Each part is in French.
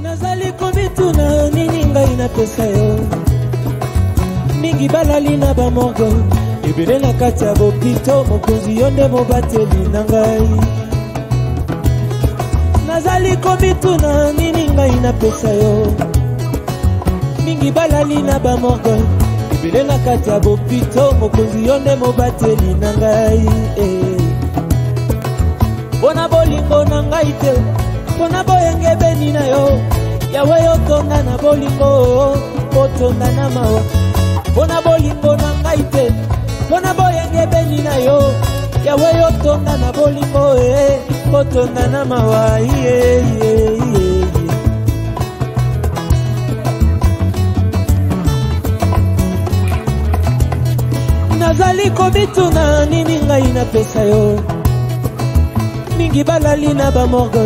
Nazali komituna nini ngai napesa yo mingi balali na bamorgo ebele na kati ya bopito mokonzi yo nde mobateli na ngai nazali komituna nini ngai napesa yo mingi balali na bamorgo ebele na kati ya bopito mokonzi yo nde mobateli na ngai bona bolingo na ngai te bona boyenge beni na yo yawe yo tonda na bolingo otonda na mawa bona bolingo na ngai te bona boyenge beni na yo yawe yo tonda na bolingo otonda na mawa nazali komituna nini ngai napesa yo mingi balali na bamorgo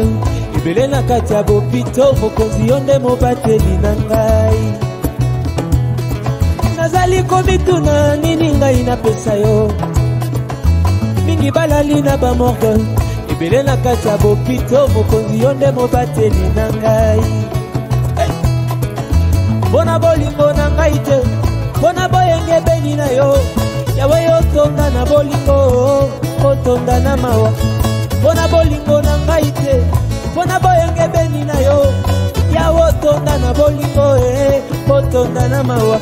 ebele na kati ya bopito mokonzi yo nde mobateli na ngai nazali komituna nini ngai napesa yo mingi balali na bamorgo ebele na kati ya bopito mokonzi yo nde mobateli na ngai bona bolingo na ngai te bona boyenge beni na yo yawe yo tonda na bolingo otonda na mawa bona bolingo na ngai te bona boyenge beni na yo yawe otonda na bolingo otonda na mawa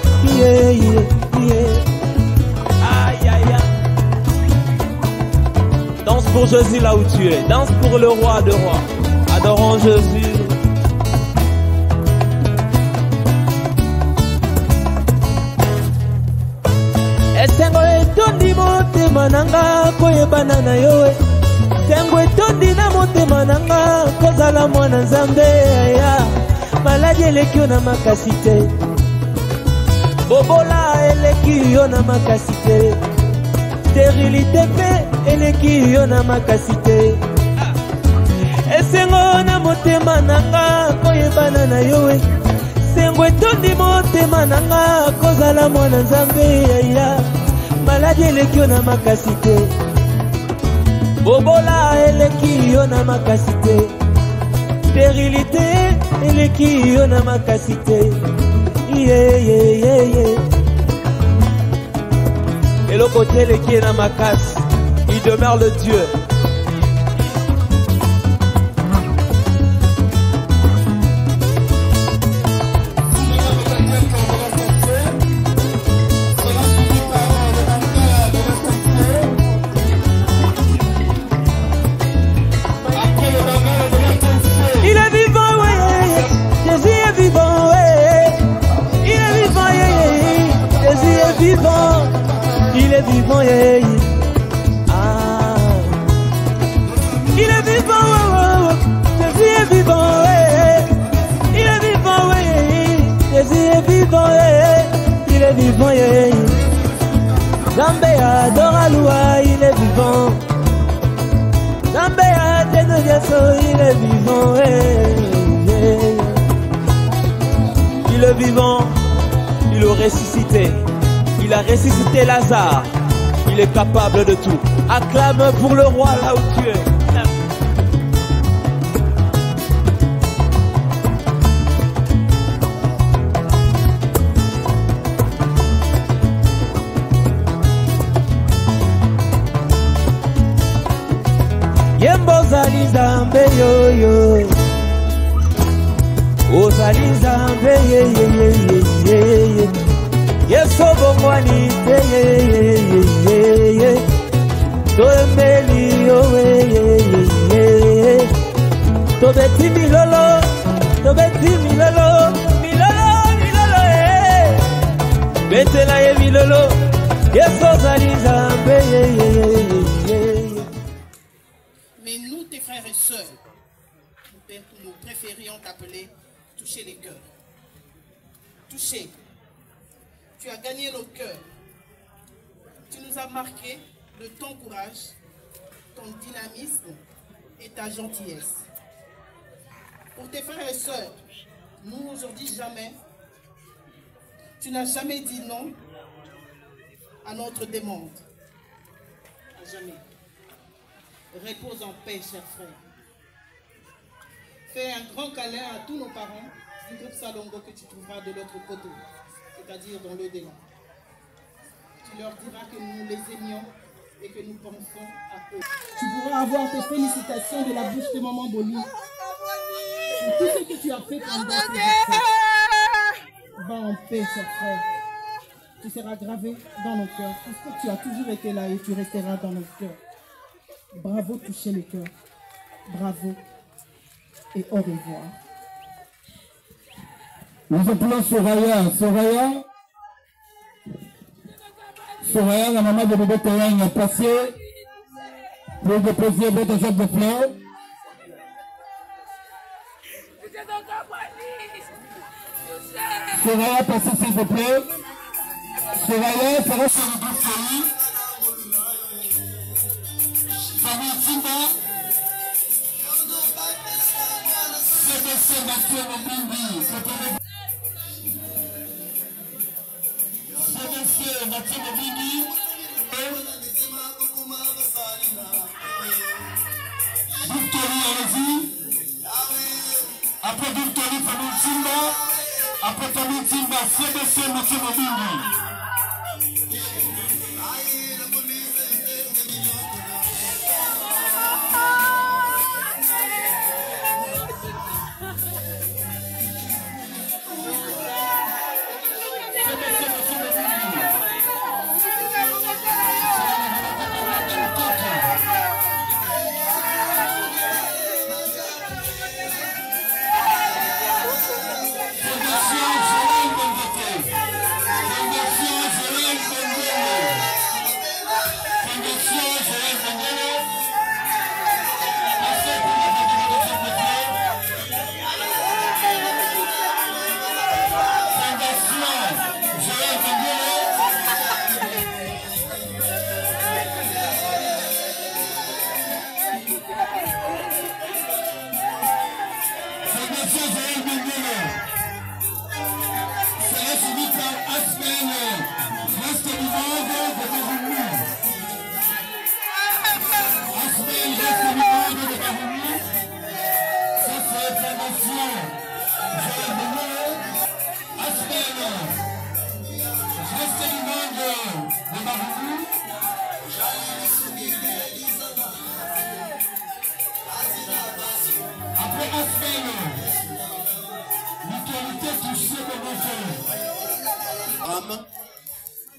Danse pour Jésus là où tu es, danse pour le roi de rois, adorons Jésus. Esengo etondi motema nanga koyebana na yo Sengo etondi na motema nanga kozala mwana nzambe ya maladi eleki yo na makasi te bobola eleki yo na makasi te sterilité mpe eleki yo na makasi te esengo na motema nanga koyebana na yo sengo etondi motema nanga kozala mwana nzambe ya maladi eleki yo na makasi te bobola eleki yo na makasi te sterilité eleki yo na makasi te eloko te eleki na makasi il demeure le Dieu. Il est vivant, ah. Il est vivant, Jésus est vivant, il est vivant, Jésus est vivant, il est vivant, Zambé adore Aloua, il est vivant. Zambé adore il est vivant, Il est vivant, il est ressuscité. Il a ressuscité Lazare. Il est capable de tout. Acclame pour le roi là où tu es. Yembo zali Nzambe yo yo. O zali Nzambe ye. Yeso bongwani te toembeli yo tobeti milolo betela ye milolo Yeso zali Nzambe Mais nous, tes frères et sœurs, nous préférions t'appeler toucher les cœurs. Toucher. Tu as gagné nos cœurs. Tu nous as marqué de ton courage, ton dynamisme et ta gentillesse. Pour tes frères et sœurs, nous aujourd'hui jamais, tu n'as jamais dit non à notre demande. À jamais. Repose en paix, chers frères. Fais un grand câlin à tous nos parents du groupe Salongo que tu trouveras de l'autre côté, c'est-à-dire dans l'au-delà. Tu leur diras que nous les aimions et que nous pensons à eux. Tu pourras avoir tes félicitations de la bouche de Maman Boli. Pour tout ce que tu as fait pendant tes enfants. Va en paix, cher frère. Tu seras gravé dans nos cœurs. Parce que tu as toujours été là et tu resteras dans nos cœurs. Bravo, toucher le cœur. Bravo et au revoir. Nous appelons Soraya. Soraya, la maman de bébé Terrain est passée pour déposer votre sac de fleurs. Soraya, passez s'il vous plaît. Soraya, ça va sur le groupe famille. Famille Timba. CBC Mathieu Mobimbi. CBC Mathieu Mobimbi. Victory, allez-y. Après Victory, famille Timba. Après famille Timba, CBC Mathieu Mobimbi.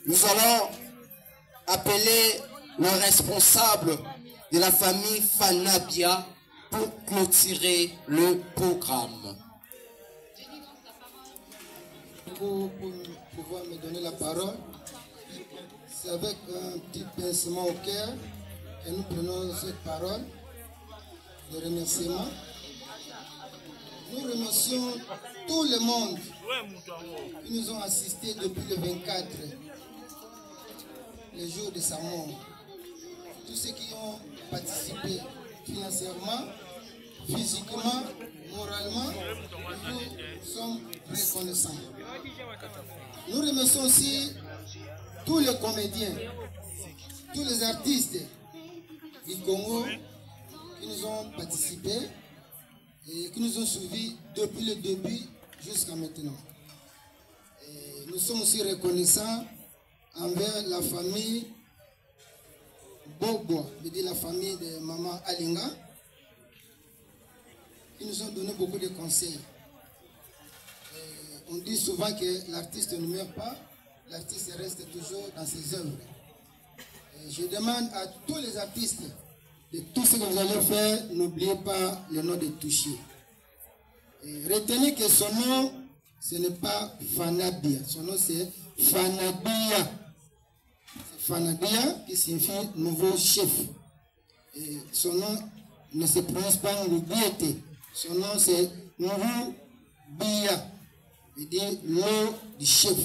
Nous allons appeler le responsable de la famille Fanabia pour clôturer le programme. Pour pouvoir me donner la parole, c'est avec un petit pincement au cœur que nous prenons cette parole de remerciement. Nous remercions tout le monde qui nous ont assistés depuis le 24, le jour de sa mort. Tous ceux qui ont participé financièrement, physiquement, moralement, nous sommes reconnaissants. Nous remercions aussi tous les comédiens, tous les artistes du Congo qui nous ont participé et qui nous ont suivis depuis le début jusqu'à maintenant. Et nous sommes aussi reconnaissants envers la famille Bobo, je veux dire la famille de Maman Alinga, qui nous ont donné beaucoup de conseils. Et on dit souvent que l'artiste ne meurt pas, l'artiste reste toujours dans ses œuvres. Et je demande à tous les artistes de tout ce que vous allez faire, n'oubliez pas le nom de Touché. Et retenez que son nom, ce n'est pas Fanabia, son nom c'est Fanabia. Fanabia qui signifie nouveau chef. Et son nom ne se prononce pas Ngubiete. Son nom c'est Nouveau Bia. Il dit l'eau du chef.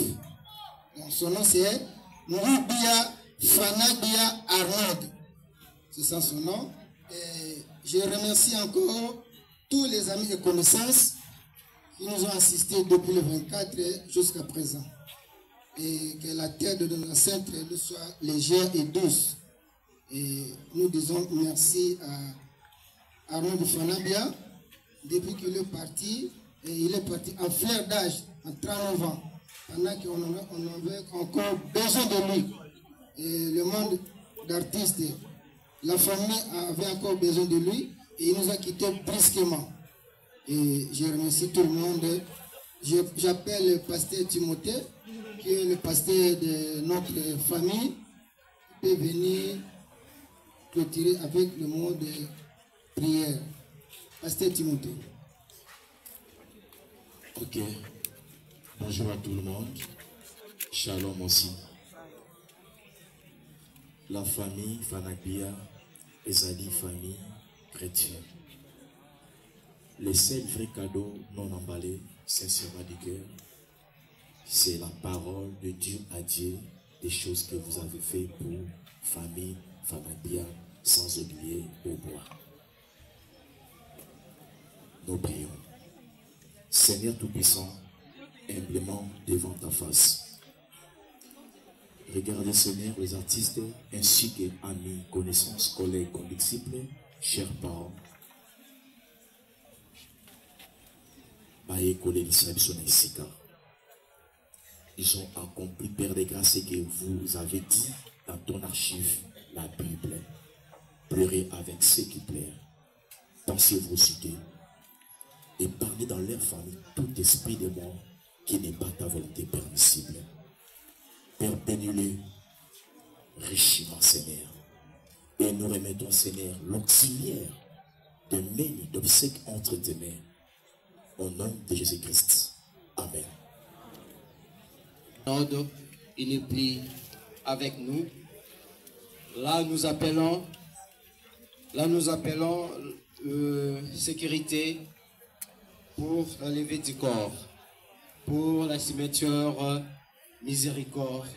Donc son nom c'est Nouveau Bia Fanabia Arnold. C'est ça son nom. Et je remercie encore tous les amis et connaissances qui nous ont assistés depuis le 24 jusqu'à présent. Et que la terre de nos ancêtres soit légère et douce. Et nous disons merci à Arnaud de Fanabia depuis qu'il est parti, et il est parti en fleur d'âge, en 39 ans, pendant qu'on avait encore besoin de lui. Et le monde d'artistes, la famille avait encore besoin de lui, et il nous a quittés brusquement. Et je remercie tout le monde. J'appelle le pasteur Timothée, qui est le pasteur de notre famille, peut venir clôturer avec le mot de prière. Pasteur Timothée. Ok. Bonjour à tout le monde. Shalom aussi. La famille Fanabia est famille chrétienne. Le seul vrai cadeau non emballé, sincèrement du cœur, c'est la parole de Dieu à Dieu, des choses que vous avez fait pour famille Fanabia, sans oublier au bois. Nous prions. Seigneur Tout-Puissant, humblement devant ta face. Regardez, Seigneur, les artistes ainsi que amis, connaissances, collègues, condisciples, chers parents. Ils ont accompli, Père des grâces, ce que vous avez dit dans ton archive, la Bible. Pleurez avec ceux qui pleurent. Pensez vos cités. Et parlez dans leur famille tout esprit de mort qui n'est pas ta volonté permissible. Père, bénis-le richement, Seigneur. Et nous remettons, Seigneur, l'auxiliaire de Méni, d'obsèques entre tes mains. Au nom de Jésus-Christ. Amen. Il est pris avec nous. Là, nous appelons sécurité pour la levée du corps, pour la cimetière miséricorde.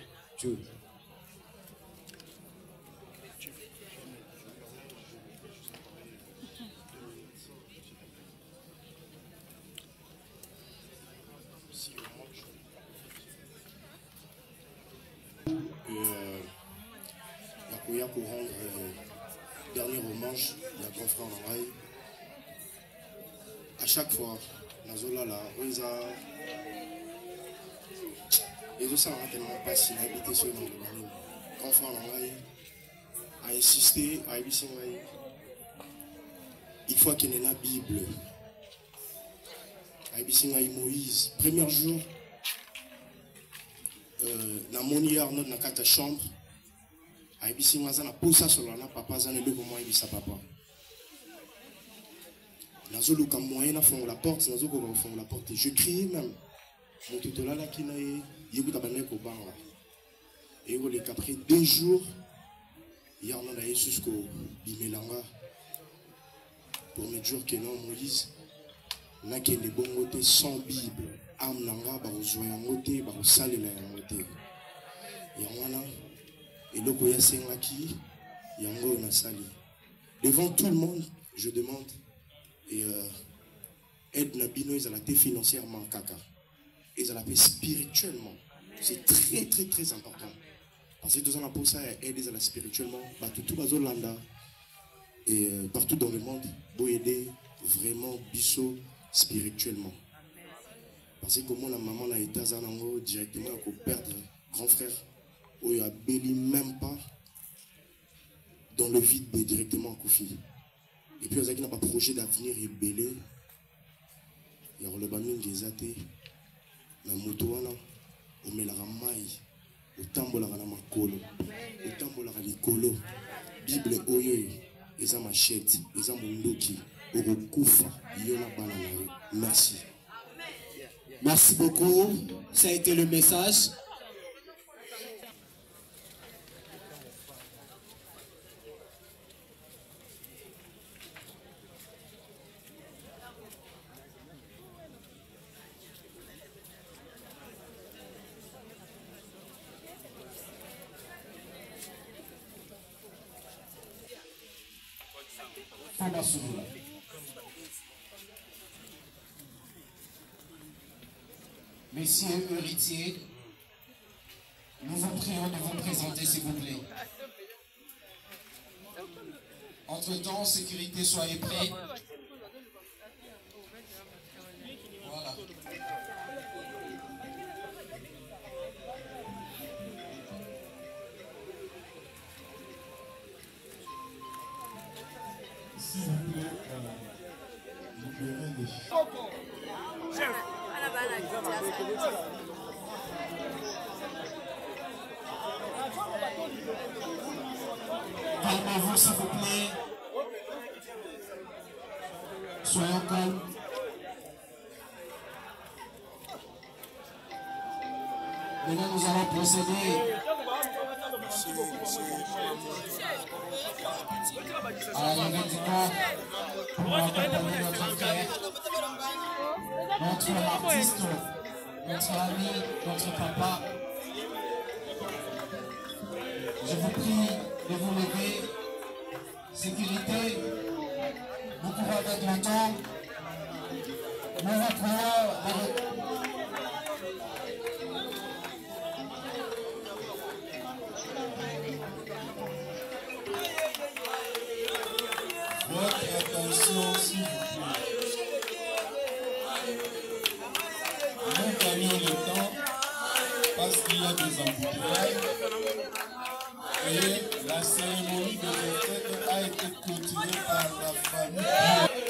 Pour rendre dernier hommage à la confrère Nangai. À chaque fois, Nazola la Rosa, et tout ça n'a tellement pas si habité sur le confrère Nangai a insisté à Ibisingai. Il faut qu'il y ait la Bible. À Ibisingai Moïse, premier jour, dans mon hier, dans la chambre. Aibisi ngazana posa solana papa zana le comment aibisa papa. Nazolo comme moyen à fond la porte, nazolo comme fond la porte. Je criais même. Mon tutorat là qui n'a yébuta banek au bar là. Et on les après 2 jours, hier on a jusqu'au bimelanga pour me dire que non Moïse n'a que les bons côtés sans Bible. Am nanga ba ozoya ngote ba osalela ngote. Et on a et le Goya Sengaki, Yango Nasali. Devant tout le monde, je demande et aide Nabino, ils ont la paix financièrement caca. Ils ont la paix spirituellement. C'est très très très important. Parce que tout ça, pour ça, aide ils ont la spirituellement. Tout Bazolanda et partout dans le monde, pour aider vraiment Bisso spirituellement. Parce que comme la maman a été directement pour perdre grand frère. Où il n'y a béli même pas dans le vide directement à Koufi. Et puis, il y a qui n'a pas projet d'avenir et belé. Il y a le bamin des athées, la motoana, au melara maï, au tambolara na makolo, au tambolara likolo, Bible oyo, et machette, et mundoki, au koufa, yona banana. Merci. Merci beaucoup. Ça a été le message. Messieurs héritiers, nous vous prions de vous présenter, s'il vous plaît. Entre-temps, sécurité, soyez prêts. Calmez-vous s'il vous plaît. Soyons calmes. Maintenant, nous allons procéder à la levée du corps pour accompagner notre frère, notre artiste, notre ami, notre papa. Je vous prie de vous lever. Sécurité, vous courez avec le temps. Nous vous prions votre attention, s'il vous plaît. Nous gagnons le temps parce qu'il y a des embouteillages et la cérémonie de retraite a été clôturée par la famille.